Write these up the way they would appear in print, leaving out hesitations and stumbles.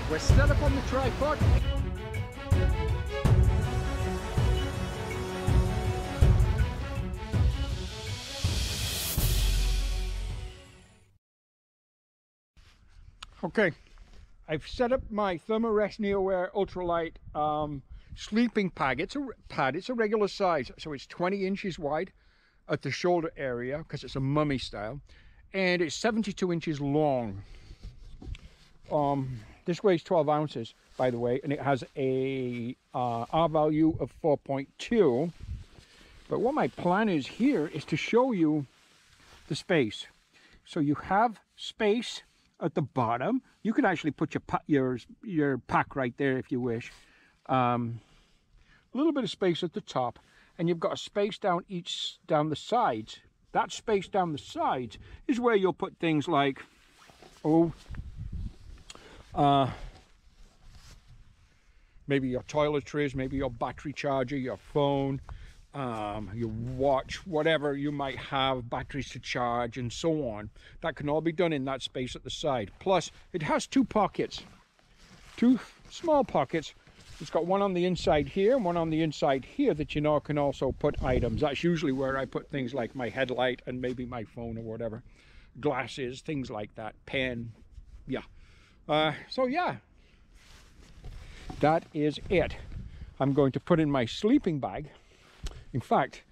We're set up on the tripod. Okay, I've set up my Thermarest NeoAir Ultralight sleeping pad. It's a regular size, so it's 20 inches wide at the shoulder area because it's a mummy style, and it's 72 inches long. This weighs 12 ounces, by the way, and it has a R value of 4.2. But what my plan is here is to show you the space. So you have space at the bottom. You can actually put your pack right there if you wish. A little bit of space at the top, and you've got a space down the sides. That space down the sides is where you'll put things like maybe your toiletries, maybe your battery charger, your phone, your watch, whatever you might have, batteries to charge and so on. That can all be done in that space at the side. Plus it has two pockets, two small pockets. It's got one on the inside here and one on the inside here that you know can also put items. That's usually where I put things like my headlight and maybe my phone or whatever, glasses, things like that, pen. Yeah. So yeah, that is it. I'm going to put in my sleeping bag. In fact,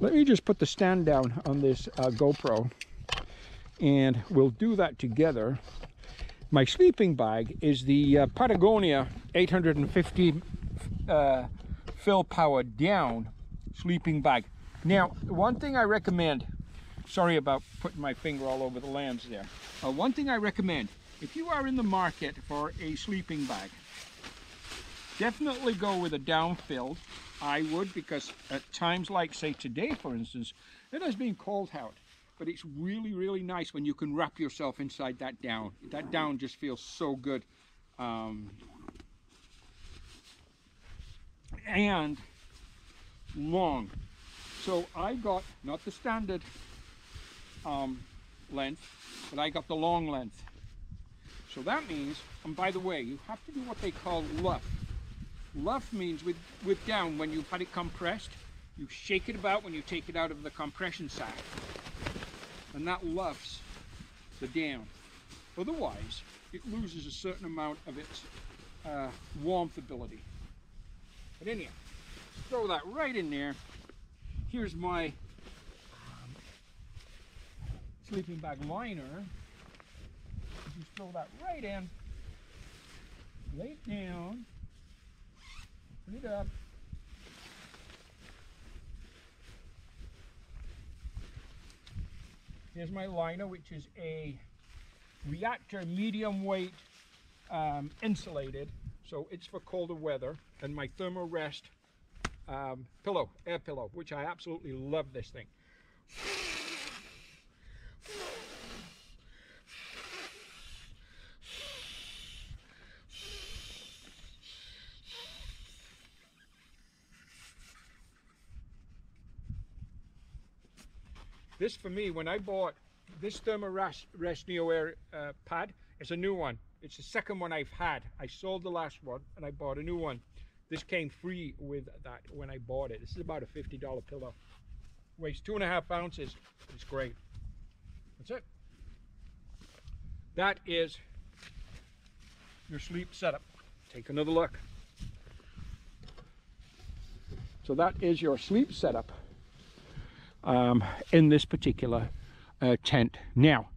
let me just put the stand down on this GoPro, and we'll do that together. My sleeping bag is the Patagonia 850 fill power down sleeping bag. Now, one thing I recommend, sorry about putting my finger all over the lens there. One thing I recommend, if you are in the market for a sleeping bag, definitely go with a down-filled. I would, because at times like, say, today, for instance, it has been cold out, but it's really, really nice when you can wrap yourself inside that down. That down just feels so good. And long. So I got, not the standard length, but I got the long length. So that means, and by the way, you have to do what they call luff. Luff means with down, when you've had it compressed, you shake it about when you take it out of the compression sack, and that luffs the down. Otherwise, it loses a certain amount of its warmth ability. But anyhow, throw that right in there. Here's my sleeping bag liner. Just throw that right in, lay it down, put it up. Here's my liner, which is a reactor medium weight insulated, so it's for colder weather, and my Thermarest pillow, air pillow, which I absolutely love this thing. This, for me, when I bought this Thermarest NeoAir pad, it's a new one. It's the second one I've had. I sold the last one and I bought a new one. This came free with that when I bought it. This is about a $50 pillow. Weighs 2.5 ounces. It's great. That's it. That is your sleep setup. Take another look. So that is your sleep setup in this particular tent. Now,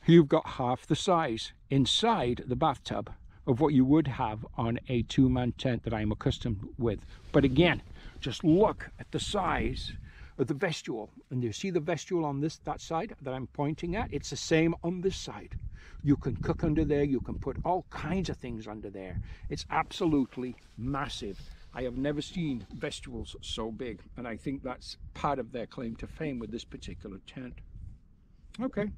you've got half the size inside the bathtub of what you would have on a two-man tent that I'm accustomed with. But again, just look at the size of the vestibule, and you see the vestibule on that side that I'm pointing at. It's the same on this side. You can cook under there, you can put all kinds of things under there. It's absolutely massive. I have never seen vestibules so big, and I think that's part of their claim to fame with this particular tent. Okay, I'm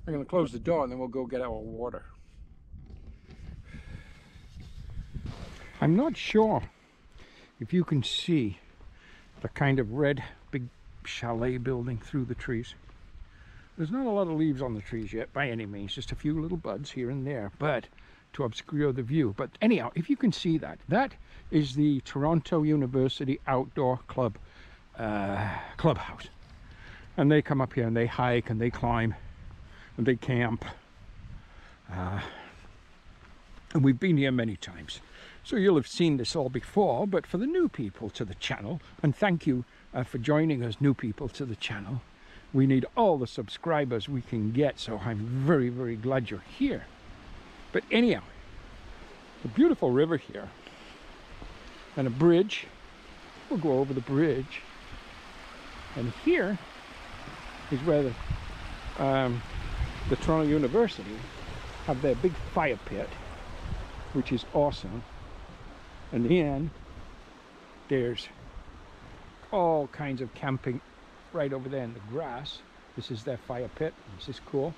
going to close the door and then we'll go get our water. I'm not sure if you can see the kind of red big chalet building through the trees. There's not a lot of leaves on the trees yet by any means, just a few little buds here and there, but to obscure the view. But anyhow, if you can see that, that is the Toronto University Outdoor Club clubhouse. And they come up here and they hike and they climb and they camp. And we've been here many times. So you'll have seen this all before, but for the new people to the channel, and thank you for joining us, new people to the channel. We need all the subscribers we can get, so I'm very, very glad you're here. But anyhow, a beautiful river here and a bridge. We'll go over the bridge. And here is where the Toronto University have their big fire pit, which is awesome. And then there's all kinds of camping right over there in the grass. This is their fire pit. This is cool.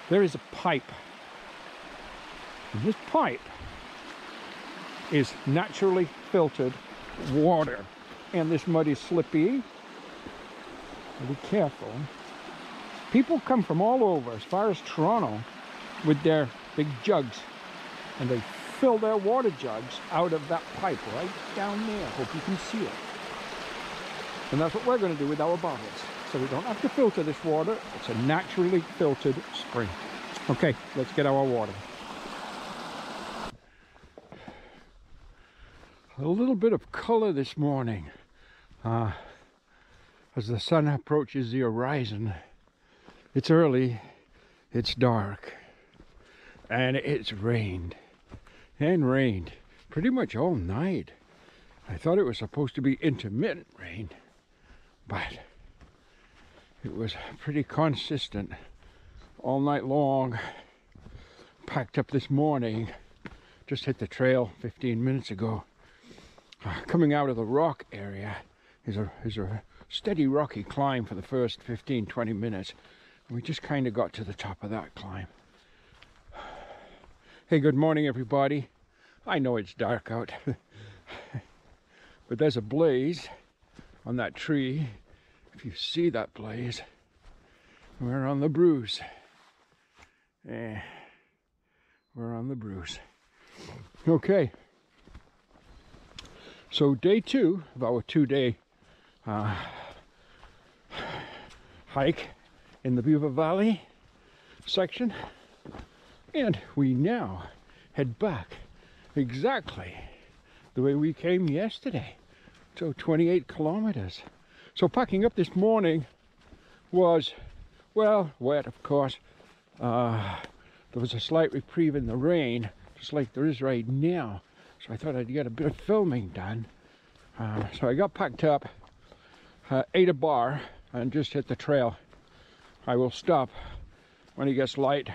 There is a pipe. And this pipe is naturally filtered water. And this mud is slippy. Be careful. People come from all over, as far as Toronto, with their big jugs. And they fill their water jugs out of that pipe right down there. Hope you can see it. And that's what we're going to do with our bottles. So we don't have to filter this water. It's a naturally filtered spring. Okay, let's get our water. A little bit of color this morning. As the sun approaches the horizon. It's early, it's dark, and it's rained. And rained pretty much all night. I thought it was supposed to be intermittent rain, but it was pretty consistent all night long. Packed up this morning, just hit the trail 15 minutes ago. Coming out of the rock area is a steady rocky climb for the first 15-20 minutes. And we just kind of got to the top of that climb. Hey, good morning everybody. I know it's dark out, but there's a blaze on that tree. If you see that blaze, we're on the bruise. We're on the bruise. Okay. So day 2 of our 2-day hike in the Beaver Valley section, and we now head back exactly the way we came yesterday, so 28 kilometers. So packing up this morning was, well, wet of course. There was a slight reprieve in the rain, just like there is right now, so I thought I'd get a bit of filming done. So I got packed up, ate a bar, and just hit the trail. I will stop when it gets light.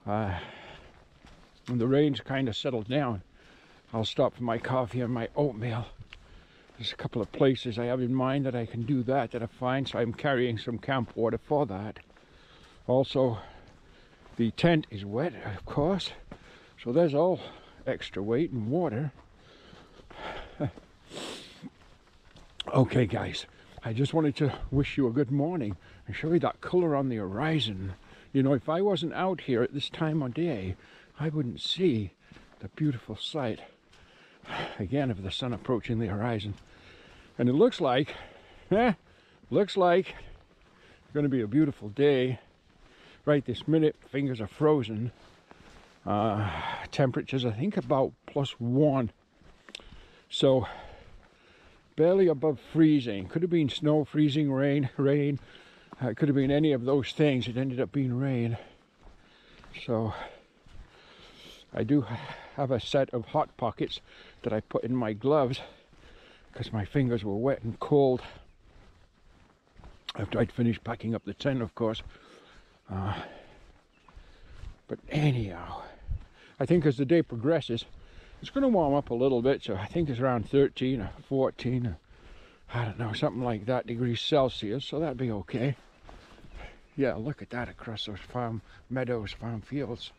When the rain's kind of settled down, I'll stop for my coffee and my oatmeal. There's a couple of places I have in mind that I can do that are fine, so I'm carrying some camp water for that. Also, the tent is wet, of course, so there's all extra weight and water. Okay guys, I just wanted to wish you a good morning and show you that color on the horizon. You know, if I wasn't out here at this time of day, I wouldn't see the beautiful sight again of the sun approaching the horizon. And it looks like it's going to be a beautiful day. Right this minute, fingers are frozen. Temperatures, I think, about +1. So barely above freezing. Could have been snow, freezing, rain. It could have been any of those things. It ended up being rain. So I do have a set of hot pockets that I put in my gloves because my fingers were wet and cold after I'd finished packing up the tent, of course. But anyhow, I think as the day progresses, it's going to warm up a little bit. So I think it's around 13 or 14, or I don't know, something like that degrees Celsius. So that'd be okay. Yeah, look at that across those farm meadows, farm fields.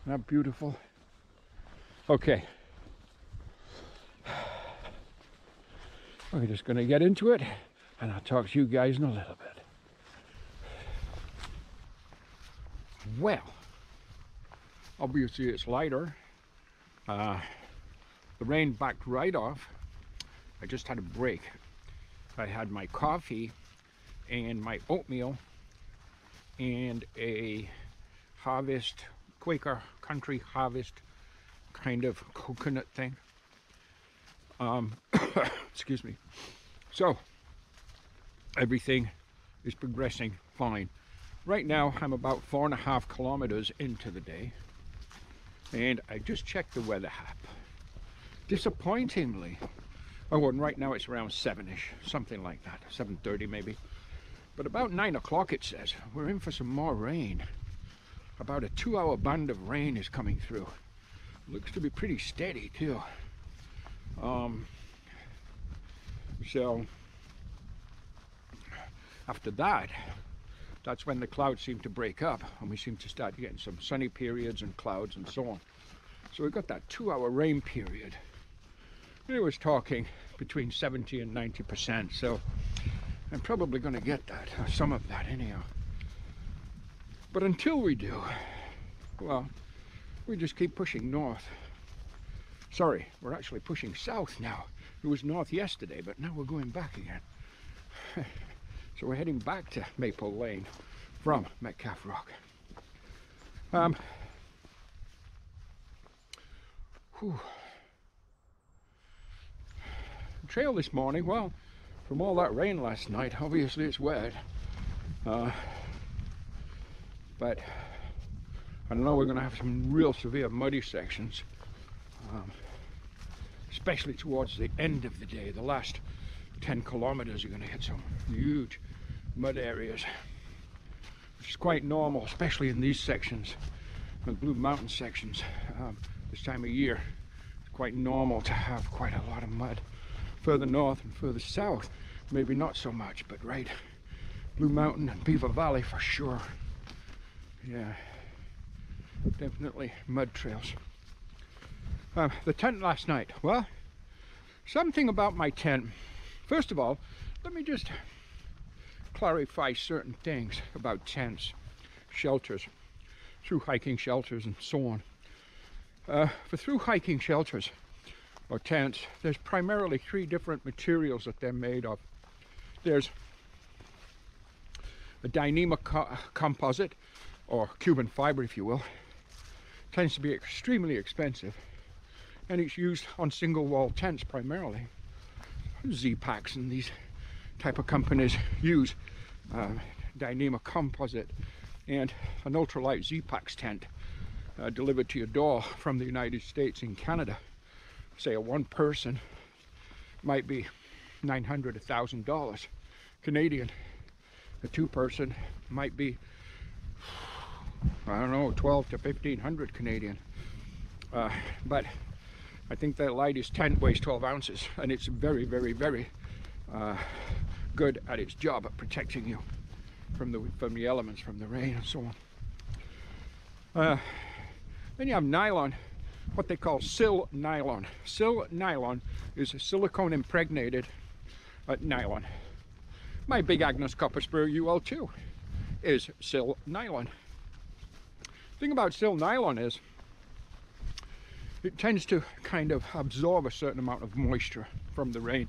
Isn't that beautiful? Okay. We're just going to get into it. and I'll talk to you guys in a little bit. Well, obviously it's lighter. The rain backed right off. I just had a break. I had my coffee and my oatmeal and a Harvest, Quaker Country Harvest kind of coconut thing. Excuse me. So everything is progressing fine. Right now I'm about 4.5 kilometers into the day, and I just checked the weather app. Disappointingly, oh, and right now it's around 7-ish, something like that, 7:30 maybe. But about 9 o'clock it says we're in for some more rain. About a 2-hour band of rain is coming through. Looks to be pretty steady too. So after that, that's when the clouds seem to break up and we seem to start getting some sunny periods and clouds and so on. So we've got that 2-hour rain period. It was talking between 70 and 90%, so I'm probably going to get that, or some of that anyhow. But until we do, well, we just keep pushing north. Sorry, we're actually pushing south now. It was north yesterday, but now we're going back again. So we're heading back to Maple Lane from Metcalf Rock. Trail this morning, well, from all that rain last night, obviously it's wet. But I know we're going to have some real severe muddy sections, especially towards the end of the day. The last 10 kilometers you're going to hit some huge mud areas, which is quite normal, especially in these sections, the Blue Mountain sections. This time of year, it's quite normal to have quite a lot of mud. Further north and further south, maybe not so much, but right, Blue Mountain and Beaver Valley for sure. Yeah, definitely mud trails. The tent last night, well, something about my tent. First of all, let me just clarify certain things about tents, shelters, through hiking shelters and so on. For through hiking shelters or tents, there's primarily 3 different materials that they're made of. There's a Dyneema composite, or Cuban fiber if you will. Tends to be extremely expensive, and it's used on single wall tents primarily. Z-Packs and these type of companies use Dyneema composite, and an ultralight Z-Packs tent delivered to your door from the United States and Canada. Say a one person might be $900, $1,000 Canadian. A 2-person might be, I don't know, 12 to 1,500 Canadian. But I think that lightest tent weighs 12 ounces, and it's very, very, very good at its job at protecting you from the elements, from the rain and so on. Then you have nylon, what they call sil nylon. Sil nylon is a silicone impregnated nylon. My Big Agnes copper spur UL2 is sil nylon. The thing about sil nylon is it tends to kind of absorb a certain amount of moisture from the rain,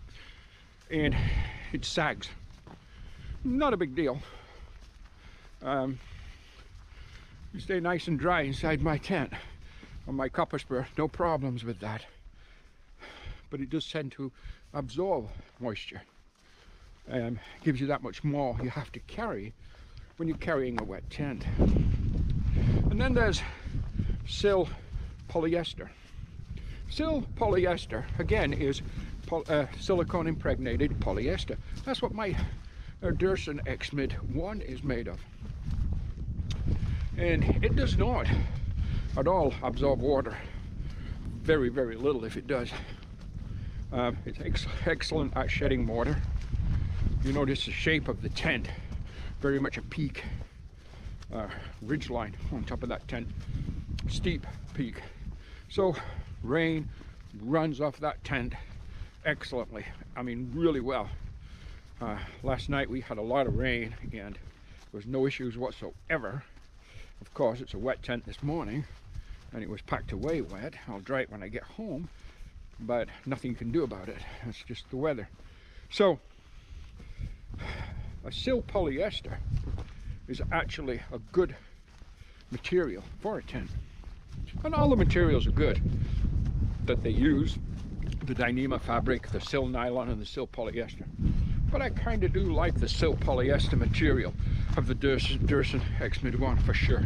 and it sags. Not a big deal. You stay nice and dry inside my tent on my copper spur, no problems with that. But it does tend to absorb moisture. Gives you that much more you have to carry when you're carrying a wet tent. And then there's sil polyester. Sil polyester, again, is silicone impregnated polyester. That's what my Durson X-Mid 1 is made of. And it does not at all absorb water. Very, very little if it does. It's excellent at shedding water. You notice the shape of the tent, very much a peak, ridge line on top of that tent, steep peak. So rain runs off that tent excellently, I mean really well. Last night we had a lot of rain and there was no issues whatsoever. Of course, it's a wet tent this morning and it was packed away wet. I'll dry it when I get home, but nothing can do about it. It's just the weather. So a sil polyester is actually a good material for a tent. And all the materials are good that they use, the Dyneema fabric, the sil nylon and the sil polyester. But I kind of do like the sil polyester material of the Durson X-Mid 1 for sure.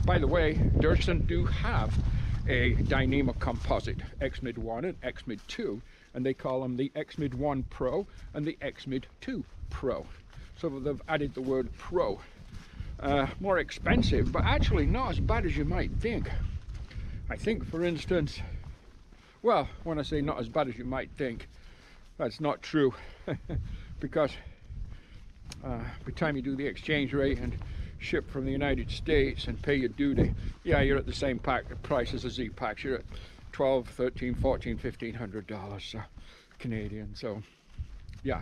By the way, Durson do have a Dyneema composite X-Mid 1 and X-Mid 2, and they call them the X-Mid 1 Pro and the X-Mid 2 Pro. So they've added the word Pro. More expensive, but actually not as bad as you might think. I think, for instance, well, when I say not as bad as you might think, that's not true. Because by the time you do the exchange rate and ship from the United States and pay your duty, yeah, you're at the same price as a Z packs. You're at $1,200, $1,300, $1,400, $1,500 Canadian. So yeah,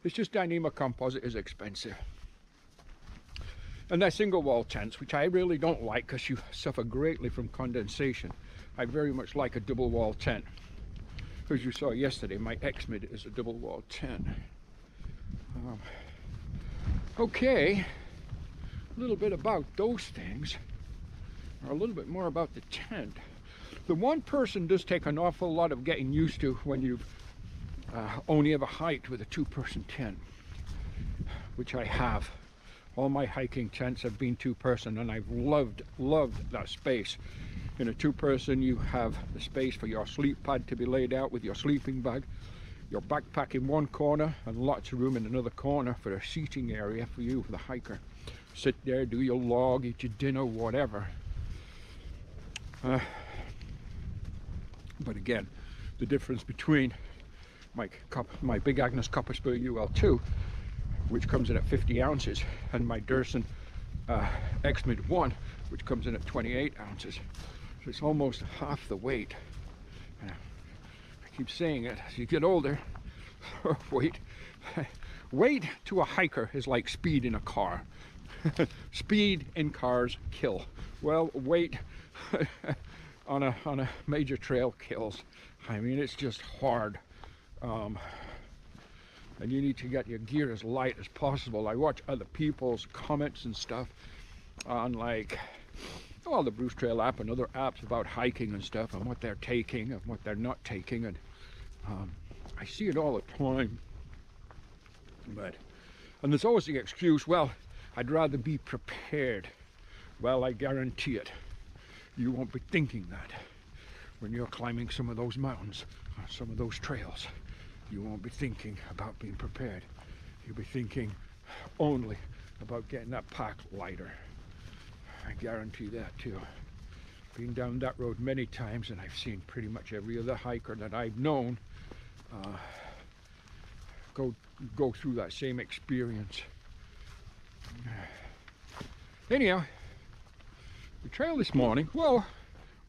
it's just Dyneema composite is expensive. And they're single wall tents, which I really don't like because you suffer greatly from condensation. I very much like a double wall tent. As you saw yesterday, my X-Mid is a double wall tent. Okay, a little bit about those things, or a little bit more about the tent. The one person does take an awful lot of getting used to when you've only ever hiked with a two-person tent, which I have. All my hiking tents have been two-person, and I've loved that space. In a two-person, you have the space for your sleep pad to be laid out with your sleeping bag, your backpack in one corner, and lots of room in another corner for a seating area for you, the hiker. Sit there, do your log, eat your dinner, whatever. But again, the difference between my Big Agnes Copper Spur UL2, which comes in at 50 ounces, and my Durson X-Mid 1, which comes in at 28 ounces. So it's almost half the weight. I keep saying it, as you get older, weight to a hiker is like speed in a car. Speed in cars kill. Well, weight on a major trail kills. I mean, it's just hard. And you need to get your gear as light as possible. I watch other people's comments and stuff on, like, the Bruce Trail app and other apps about hiking and stuff, and what they're taking and what they're not taking, and I see it all the time. And there's always the excuse, well, I'd rather be prepared. Well, I guarantee it, you won't be thinking that when you're climbing some of those mountains or some of those trails. You won't be thinking about being prepared. You'll be thinking only about getting that pack lighter. I guarantee that too. Been down that road many times, and I've seen pretty much every other hiker that I've known go through that same experience. Anyhow, the trail this morning, well,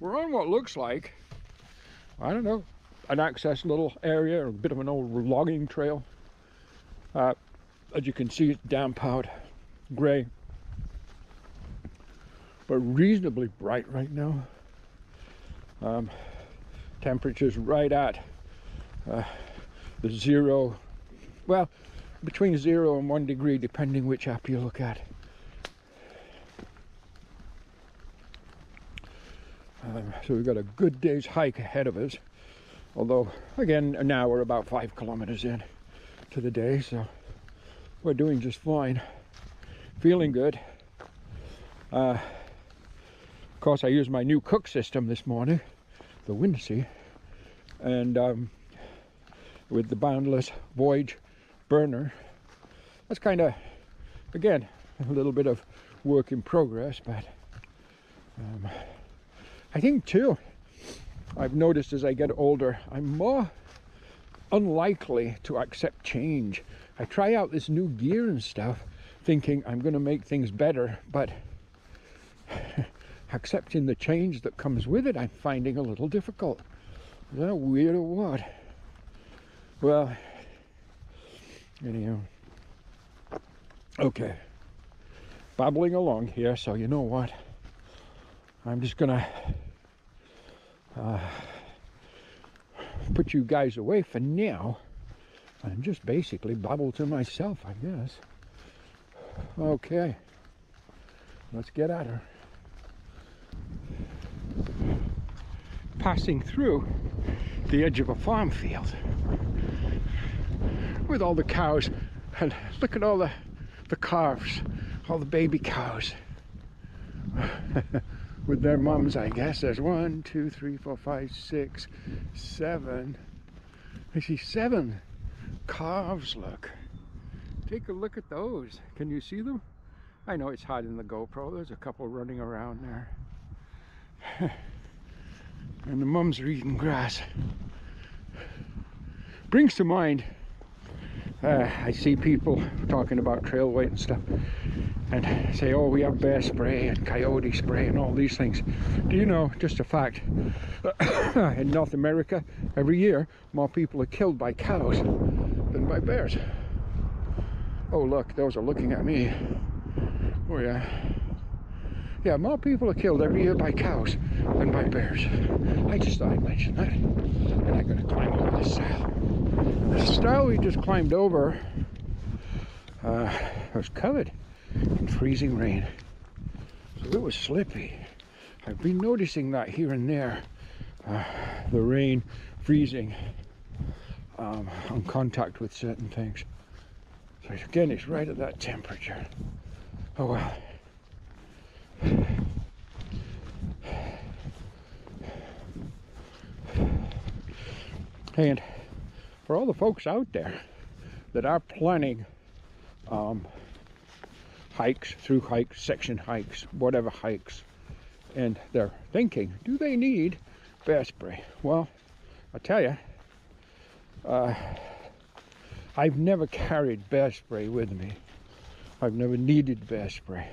we're on what looks like, I don't know, an access little area, or a bit of an old logging trail. As you can see, it's damp out, gray, but reasonably bright right now. Temperatures right at the 0, well, between 0 and 1 degree, depending which app you look at. So we've got a good day's hike ahead of us. Although, again, now we're about 5 kilometers in to the day, so we're doing just fine. Feeling good. Of course, I used my new cook system this morning, the Windsea, and with the Boundless Voyage burner. That's kind of, again, a little bit of work in progress, but I think too, I've noticed as I get older, I'm more unlikely to accept change. I try out this new gear and stuff, thinking I'm going to make things better, but accepting the change that comes with it, I'm finding a little difficult. Is that weird or what? Well, anyhow, okay, babbling along here, so you know what, I'm just gonna put you guys away for now and just basically babble to myself, I guess. Okay, let's get at her. Passing through the edge of a farm field with all the cows, and look at all the calves, all the baby cows with their mums, I guess. There's 1, 2, 3, 4, 5, 6, 7. I see 7 calves, look. Take a look at those. Can you see them? I know it's hard in the GoPro. There's a couple running around there. And the mums are eating grass. Brings to mind, I see people talking about trail weight and stuff, and say, oh, we have bear spray and coyote spray and all these things. Do you know, just a fact, in North America, every year, more people are killed by cows than by bears. Oh, look, those are looking at me. Oh, yeah. Yeah, more people are killed every year by cows than by bears. I just thought I'd mention that. And I'm going to climb over this stile. The stile we just climbed over was covered in freezing rain. So it was slippy. I've been noticing that here and there. The rain freezing on contact with certain things. So again, it's right at that temperature. Oh well. And for all the folks out there that are planning hikes, through hikes, section hikes, whatever hikes, and they're thinking, do they need bear spray? Well, I tell you, I've never carried bear spray with me. I've never needed bear spray.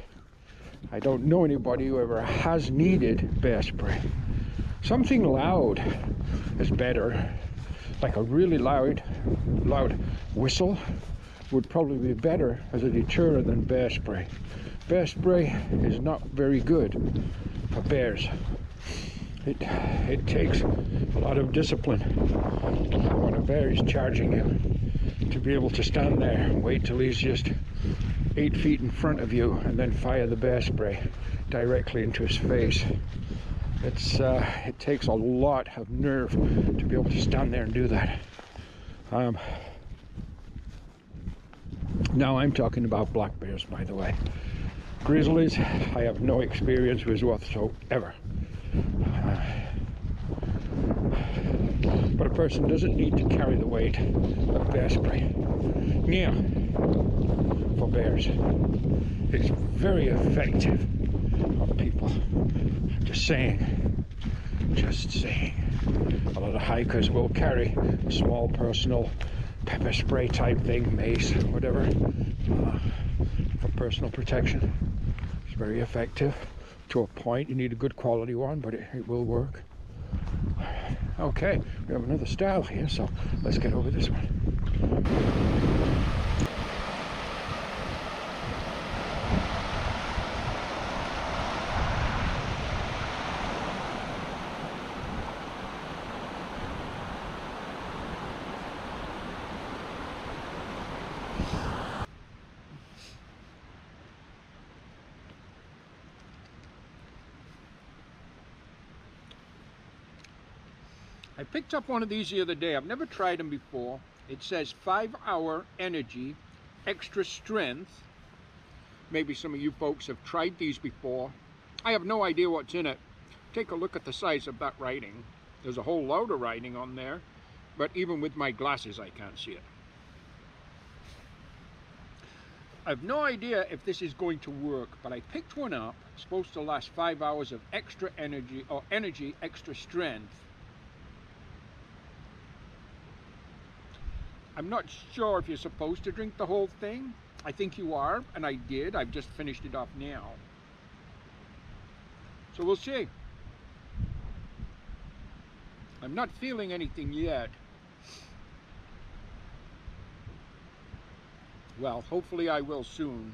I don't know anybody who ever has needed bear spray. Something loud is better. Like a really loud whistle would probably be better as a deterrent than bear spray. Bear spray is not very good for bears. It takes a lot of discipline when a bear is charging you to be able to stand there and wait till he's just 8 feet in front of you and then fire the bear spray directly into his face. It takes a lot of nerve to be able to stand there and do that. Now I'm talking about black bears, by the way. Grizzlies, I have no experience with whatsoever. But a person doesn't need to carry the weight of bear spray. Now, for bears, it's very effective on people. Just saying. A lot of hikers will carry a small personal pepper spray type thing, mace, whatever, for personal protection. It's very effective to a point. You need a good quality one, but it will work. Okay, we have another stile here, so let's get over this one. I picked up one of these the other day. I've never tried them before. It says 5-hour energy, extra strength. Maybe some of you folks have tried these before. I have no idea what's in it. Take a look at the size of that writing. There's a whole load of writing on there, but even with my glasses I can't see it. I have no idea if this is going to work, but I picked one up. It's supposed to last 5 hours of extra energy, or energy extra strength. I'm not sure if you're supposed to drink the whole thing. I think you are, and I did. I've just finished it off now. So we'll see. I'm not feeling anything yet. Well, hopefully I will soon.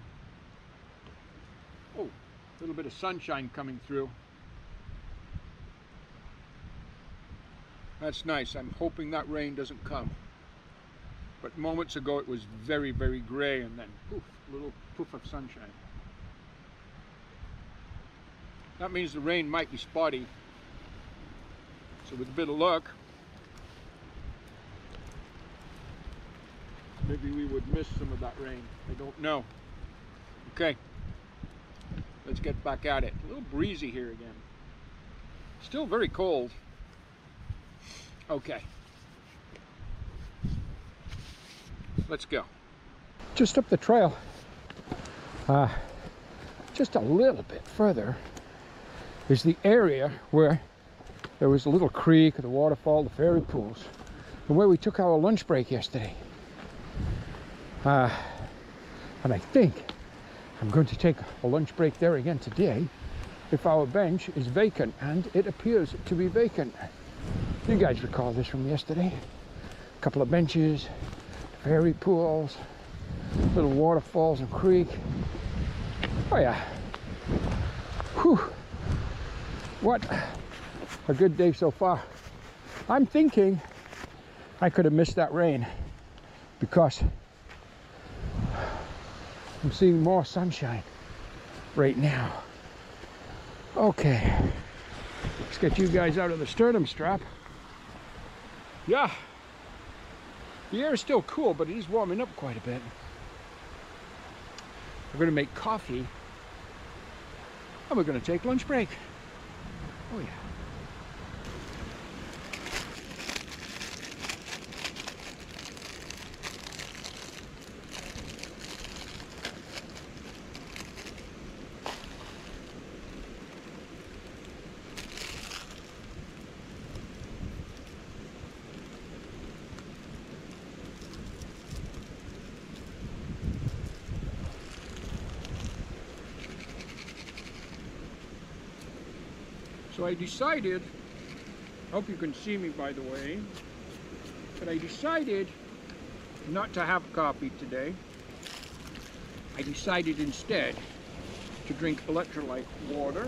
Oh, a little bit of sunshine coming through. That's nice. I'm hoping that rain doesn't come. But moments ago it was very, very gray, and then poof, a little poof of sunshine. That means the rain might be spotty. So with a bit of luck, maybe we would miss some of that rain. I don't know. Okay, let's get back at it. A little breezy here again. Still very cold. Okay. Let's go. Just up the trail, just a little bit further, is the area where there was a little creek, the waterfall, the fairy pools, and where we took our lunch break yesterday. And I think I'm going to take a lunch break there again today if our bench is vacant, and it appears to be vacant. You guys recall this from yesterday. A couple of benches, fairy pools, little waterfalls and creek. Oh yeah. Whew. What a good day so far. I'm thinking I could have missed that rain because I'm seeing more sunshine right now. Okay, let's get you guys out of the sternum strap. Yeah, the air is still cool, but it is warming up quite a bit. We're going to make coffee, and we're going to take lunch break. Oh yeah. So I decided, I hope you can see me by the way, but I decided not to have coffee today. I decided instead to drink electrolyte water.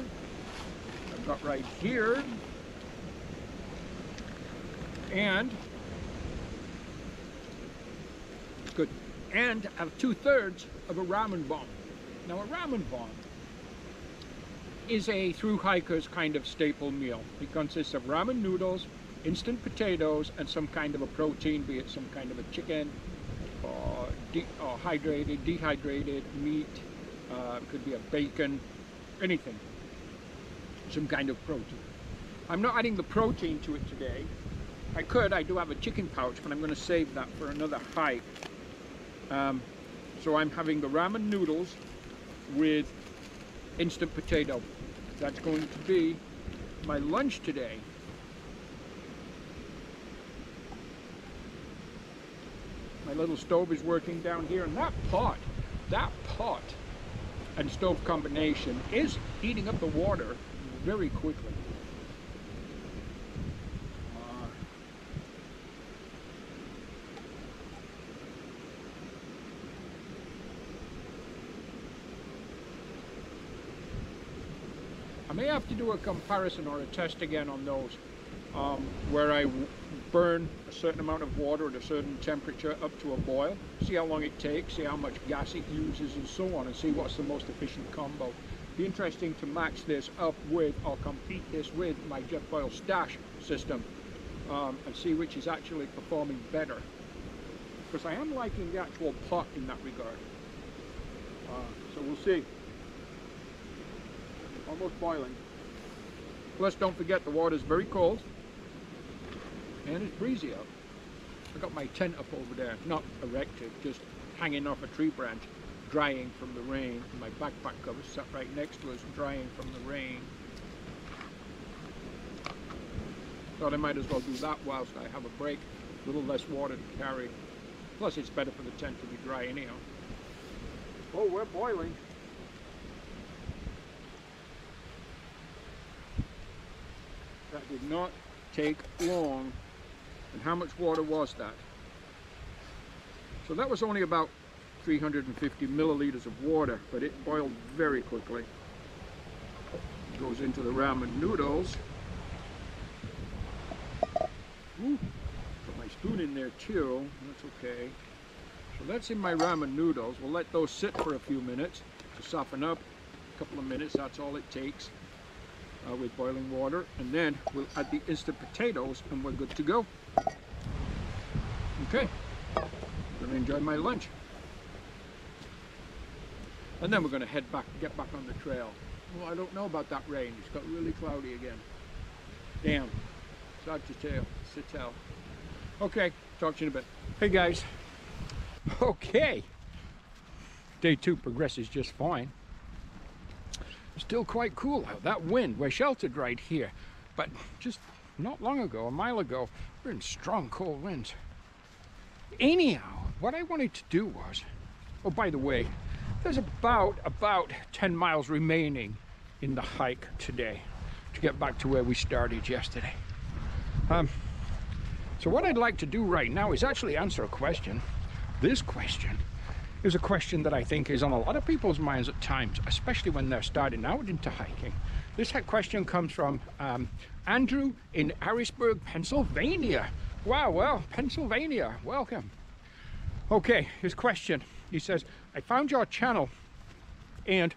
I've got right here, and good, and I have 2/3 of a ramen bomb. Now a ramen bomb is a through hikers kind of staple meal. It consists of ramen noodles, instant potatoes, and some kind of a protein, be it some kind of a chicken, or dehydrated meat, could be a bacon, anything, some kind of protein. I'm not adding the protein to it today. I could, I do have a chicken pouch, but I'm going to save that for another hike. So I'm having the ramen noodles with instant potato. That's going to be my lunch today. My little stove is working down here, and that pot and stove combination is heating up the water very quickly. I may have to do a comparison or a test again on those, where I burn a certain amount of water at a certain temperature up to a boil, see how long it takes, see how much gas it uses, and so on, and see what's the most efficient combo. Be interesting to match this up with, or compete this with, my jet boil stash system, and see which is actually performing better. Because I am liking the actual pot in that regard. So we'll see. Almost boiling. Plus, don't forget the water's very cold and it's breezy out. I got my tent up over there, not erected, just hanging off a tree branch, drying from the rain. My backpack cover sat right next to us, drying from the rain. Thought I might as well do that whilst I have a break. A little less water to carry. Plus, it's better for the tent to be dry anyhow. Oh, we're boiling. That did not take long. And how much water was that? So that was only about 350 milliliters of water, but it boiled very quickly. Goes into the ramen noodles. Ooh, put my spoon in there too, that's okay. So that's in my ramen noodles. We'll let those sit for a few minutes to soften up. A couple of minutes, that's all it takes with boiling water. And then we'll add the instant potatoes and we're good to go. Okay, I'm gonna enjoy my lunch. And then we're gonna get back on the trail. Well, I don't know about that rain. It's got really cloudy again. Damn. Tell. Okay, talk to you in a bit. Hey guys. Okay. Day 2 progresses just fine. Still quite cool out. That wind, we're sheltered right here. But just not long ago, a mile ago, we're in strong cold winds. Anyhow, what I wanted to do was, oh, by the way, there's about 10 miles remaining in the hike today to get back to where we started yesterday. So what I'd like to do right now is actually answer a question. This question is a question that I think is on a lot of people's minds at times, especially when they're starting out into hiking. This question comes from Andrew in Harrisburg, Pennsylvania. Wow, well, Pennsylvania, welcome. Okay, his question, he says, I found your channel, and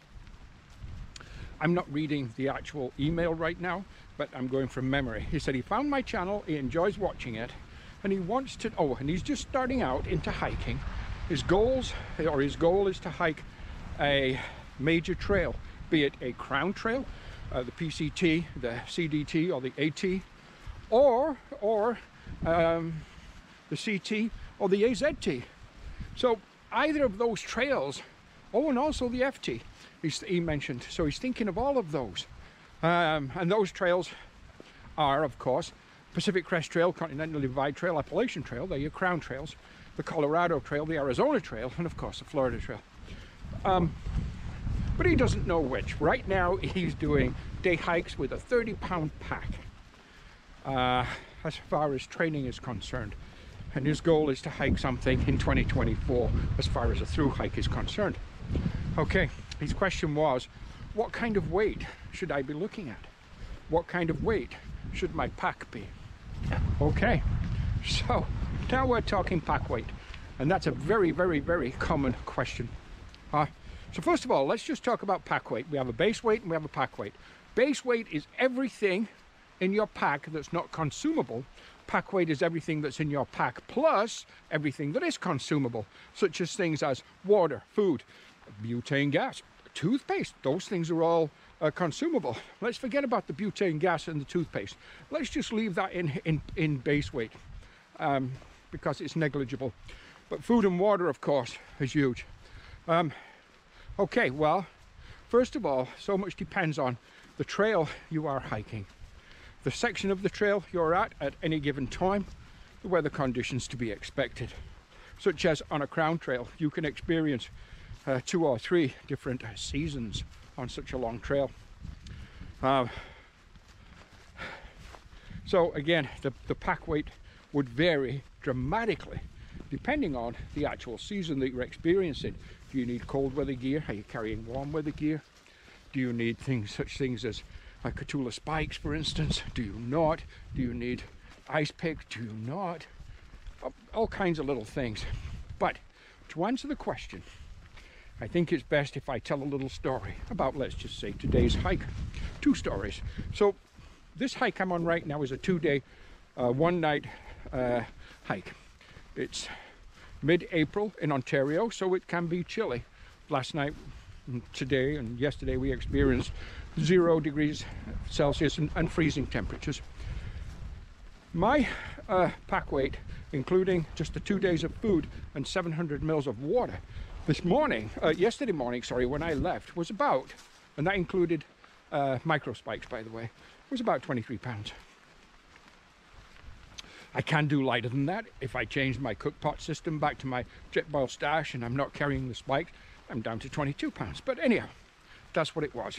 I'm not reading the actual email right now, but I'm going from memory. He said he found my channel, he enjoys watching it, and he wants to, and he's just starting out into hiking. His goal is to hike a major trail, be it a crown trail, the PCT, the CDT, or the AT, or the CT or the AZT. So either of those trails, and also the FT, he mentioned. So he's thinking of all of those. And those trails are, of course, Pacific Crest Trail, Continental Divide Trail, Appalachian Trail, they're your crown trails, the Colorado Trail, the Arizona Trail, and of course the Florida Trail. But he doesn't know which. Right now he's doing day hikes with a 30-pound pack as far as training is concerned. And his goal is to hike something in 2024 as far as a through hike is concerned. Okay, his question was, what kind of weight should I be looking at? What kind of weight should my pack be? Okay, so now we're talking pack weight, and that's a very, very, very common question. So first of all, let's just talk about pack weight. We have a base weight and we have a pack weight. Base weight is everything in your pack that's not consumable. Pack weight is everything that's in your pack plus everything that is consumable, such as things as water, food, butane gas, toothpaste. Those things are all consumable. Let's forget about the butane gas and the toothpaste. Let's just leave that in base weight because it's negligible. But food and water, of course, is huge. Okay, well, first of all, so much depends on the trail you are hiking, the section of the trail you're at any given time, the weather conditions to be expected. Such as on a crown trail, you can experience 2 or 3 different seasons on such a long trail. So again, the pack weight would vary dramatically depending on the actual season that you're experiencing. Do you need cold weather gear? Are you carrying warm weather gear? Do you need such things as Catula spikes, for instance? Do you not? Do you need ice pick? Do you not? All kinds of little things. But to answer the question, I think it's best if I tell a little story about, let's just say, today's hike. 2 stories. So this hike I'm on right now is a 2-day, 1-night hike. It's mid-April in Ontario, so it can be chilly. Last night, today, and yesterday we experienced 0 degrees Celsius and freezing temperatures. My pack weight, including just the 2 days of food and 700 mils of water, yesterday morning, when I left, was about, and that included micro spikes, by the way, was about 23 pounds. I can do lighter than that if I change my cook pot system back to my jet boil stash and I'm not carrying the spikes. I'm down to 22 pounds. But anyhow, that's what it was.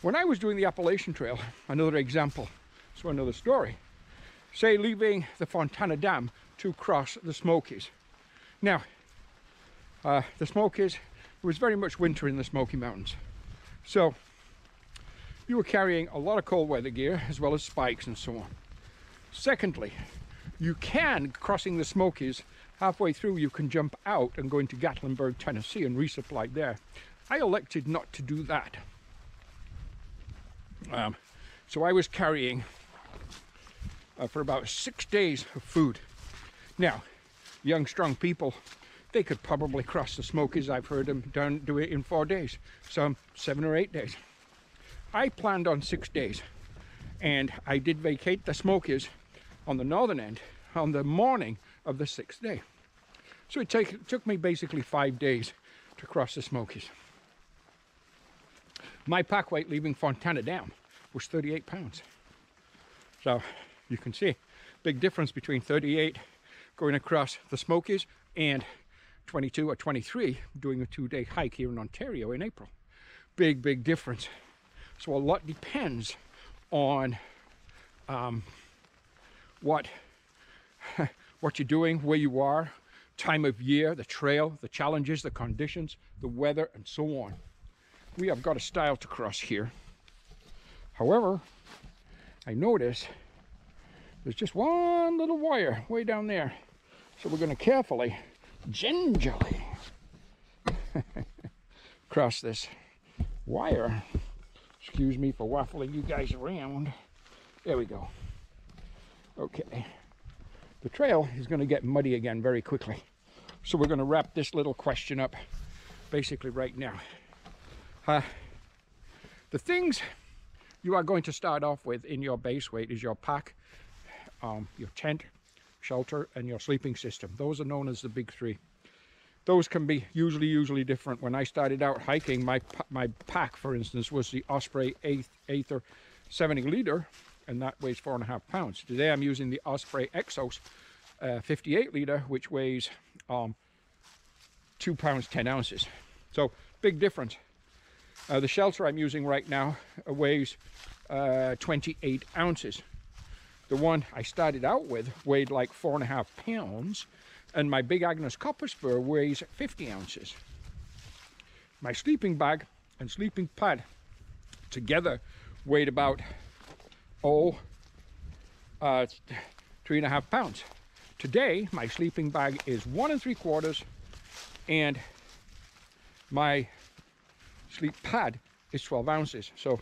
When I was doing the Appalachian Trail, another example, so another story, say leaving the Fontana Dam to cross the Smokies. Now, The Smokies, it was very much winter in the Smoky Mountains. So you were carrying a lot of cold weather gear as well as spikes and so on. Secondly, you can, crossing the Smokies, halfway through you can jump out and go into Gatlinburg, Tennessee and resupply there. I elected not to do that. So I was carrying for about 6 days of food. Now, young, strong people, they could probably cross the Smokies. I've heard them do it in 4 days, some 7 or 8 days. I planned on 6 days, and I did vacate the Smokies on the northern end on the morning of the 6th day. So it took me basically 5 days to cross the Smokies. My pack weight leaving Fontana Dam was 38 pounds. So you can see big difference between 38 going across the Smokies and 22 or 23 doing a 2-day hike here in Ontario in April. Big difference. So a lot depends on what you're doing, where you are, time of year, the trail, the challenges, the conditions, the weather, and so on. We have got a style to cross here. However, I notice there's just one little wire way down there. So we're going to carefully, gingerly cross this wire. Excuse me for waffling you guys around. There we go. Okay. The trail is going to get muddy again very quickly. So we're going to wrap this little question up basically right now. The things you are going to start off with in your base weight is your pack, your tent, shelter, and your sleeping system. Those are known as the big three. Those can be usually different. When I started out hiking, my pack, for instance, was the Osprey Aether 70 liter, and that weighs 4.5 pounds. Today I'm using the Osprey Exos 58 liter, which weighs 2 pounds 10 ounces. So big difference. The shelter I'm using right now weighs 28 ounces. The one I started out with weighed like 4.5 pounds, and my Big Agnes copper spur weighs 50 ounces. My sleeping bag and sleeping pad together weighed about 3.5 pounds. Today my sleeping bag is 1 3/4, and my sleep pad is 12 ounces, so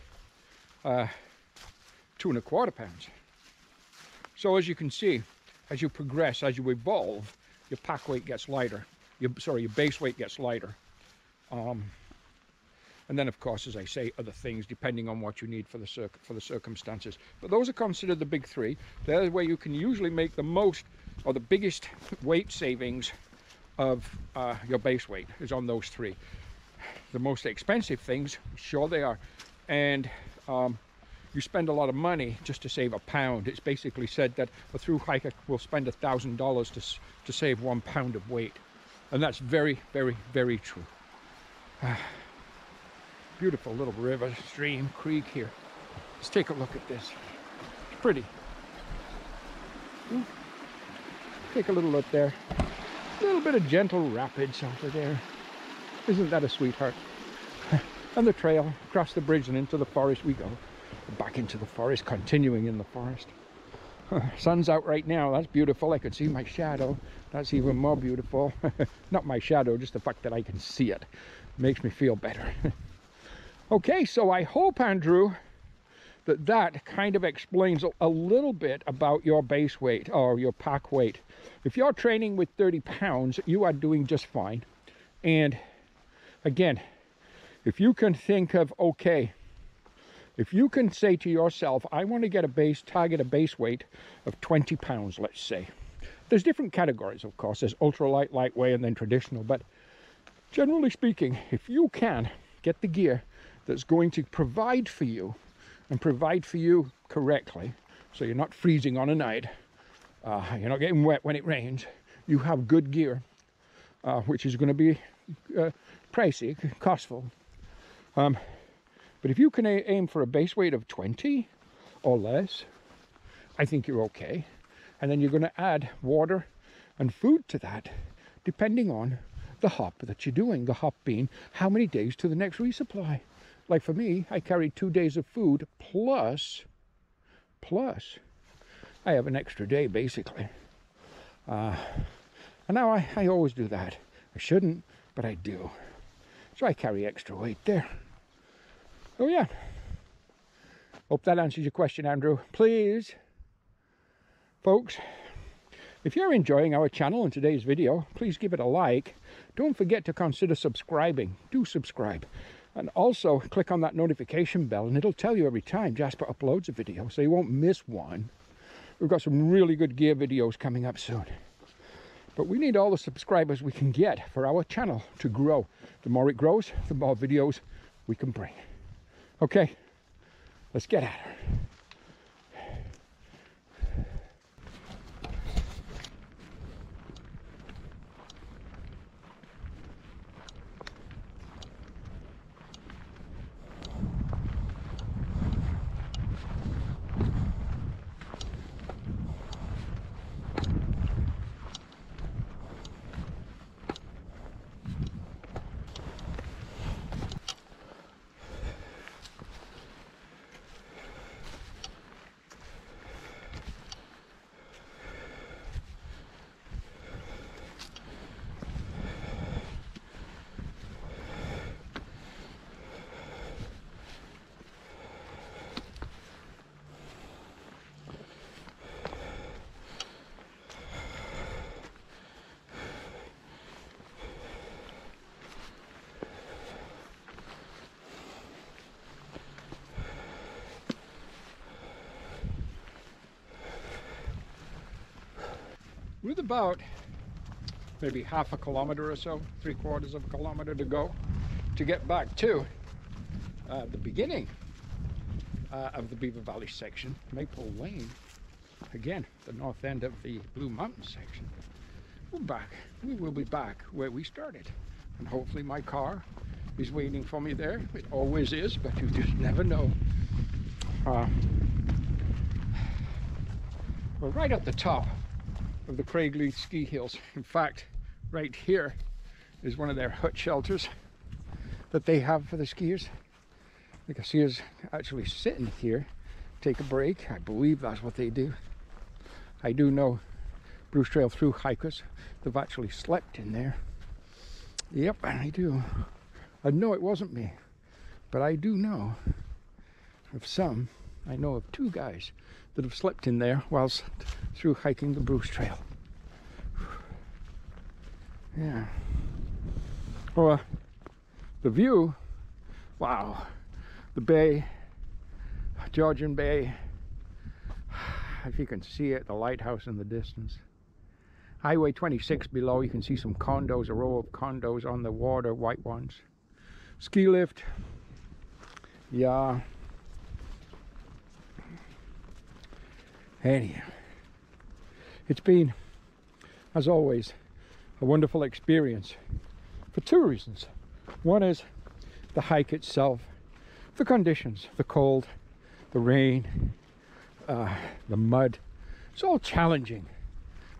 2.25 pounds. So as you can see, as you progress, as you evolve, your pack weight gets lighter. Your base weight gets lighter. And then, of course, as I say, other things depending on what you need for the circumstances. But those are considered the big three. They're where you can usually make the most or the biggest weight savings of your base weight is on those three. The most expensive things, sure they are, and you spend a lot of money just to save a pound. It's basically said that a through hiker will spend $1,000 to save 1 pound of weight, and that's very true. Beautiful little river, stream, creek here. Let's take a look at this. It's pretty. Take a little look there. A little bit of gentle rapids over there. Isn't that a sweetheart? And the trail, across the bridge and into the forest we go. Back into the forest, continuing in the forest. Sun's out right now. That's beautiful. I could see my shadow. That's even more beautiful. Not my shadow, just the fact that I can see it. Makes me feel better. Okay, so I hope, Andrew, that kind of explains a little bit about your base weight or your pack weight. If you're training with 30 pounds, you are doing just fine. And again, if you can think of, okay, if you can say to yourself, I want to get target a base weight of 20 pounds, let's say. There's different categories, of course. There's ultralight, lightweight, and then traditional. But generally speaking, if you can get the gear that's going to provide for you, and provide for you correctly, so you're not freezing on a night, you're not getting wet when it rains, you have good gear, which is going to be pricey, costful. But if you can aim for a base weight of 20 or less, I think you're okay. And then you're going to add water and food to that, depending on the hop that you're doing. The hop being how many days to the next resupply. Like for me, I carry 2 days of food plus I have an extra day basically. And now I always do that. I shouldn't, but I do. So I carry extra weight there. Oh yeah. Hope that answers your question, Andrew. Please, folks, if you're enjoying our channel and today's video, please give it a like. Don't forget to consider subscribing. Do subscribe. And also click on that notification bell and it'll tell you every time Jasper uploads a video, so you won't miss one. We've got some really good gear videos coming up soon. But we need all the subscribers we can get for our channel to grow. The more it grows, the more videos we can bring. Okay, let's get at her. With about maybe half a kilometer or so, 3/4 of a kilometer to go to get back to the beginning of the Beaver Valley section, Maple Lane. Again, the north end of the Blue Mountain section. We're back. We will be back where we started. And hopefully my car is waiting for me there. It always is, but you just never know. We're right at the top of the Craigleith ski hills. In fact, right here is one of their hut shelters that they have for the skiers. You can see us actually sitting here, take a break. I believe that's what they do. I do know Bruce Trail through hikers that have actually slept in there. Yep, I do. I know it wasn't me, but I do know of some. I know of 2 guys that have slept in there whilst through hiking the Bruce Trail. Yeah. Well, the view, wow. The bay, Georgian Bay, if you can see it, the lighthouse in the distance. Highway 26 below, you can see some condos, a row of condos on the water, white ones. Ski lift, yeah. Anyhow, it's been, as always, a wonderful experience for 2 reasons. One is the hike itself, the conditions, the cold, the rain, the mud. It's all challenging.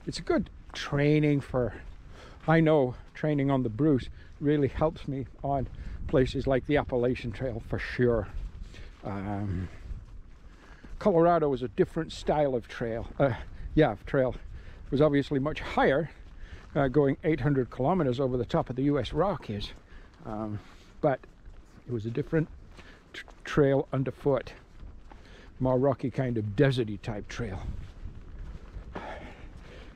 It's a good training for, I know training on the Bruce really helps me on places like the Appalachian Trail for sure. Colorado is a different style of trail. Trail. It was obviously much higher, going 800 kilometers over the top of the US Rockies, but it was a different trail underfoot, more rocky, kind of deserty type trail.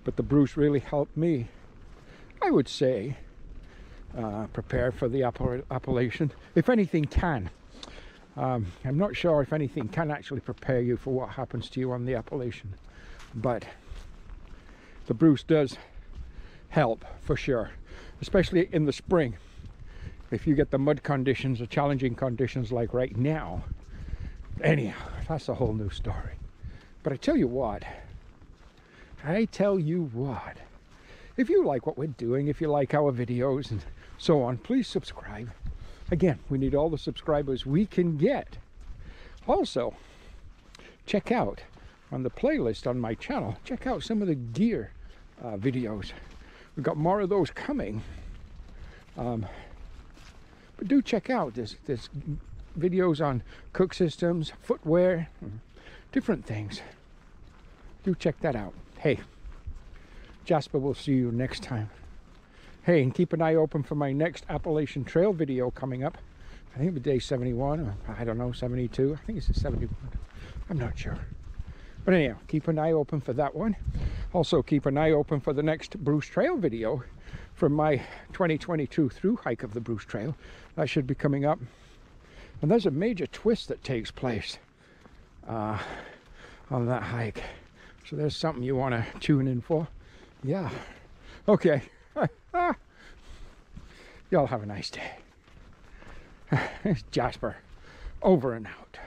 But the Bruce really helped me, I would say, prepare for the Appalachian, if anything can. I'm not sure if anything can actually prepare you for what happens to you on the Appalachian, but the Bruce does help for sure, especially in the spring. If you get the mud conditions or challenging conditions like right now. Anyhow, that's a whole new story. But I tell you what, if you like what we're doing, if you like our videos and so on, please subscribe. Again, we need all the subscribers we can get. Also, check out on the playlist on my channel, check out some of the gear videos. We've got more of those coming. But do check out this videos on cook systems, footwear, different things. Do check that out. Hey, Jasper will see you next time. Hey, and keep an eye open for my next Appalachian Trail video coming up. I think it'll be day 71, or I don't know, 72. I think it's 71. I'm not sure. But anyhow, keep an eye open for that one. Also, keep an eye open for the next Bruce Trail video from my 2022 through hike of the Bruce Trail. That should be coming up. And there's a major twist that takes place on that hike. So there's something you want to tune in for. Yeah. Okay. Y'all have a nice day. It's Jasper, over and out.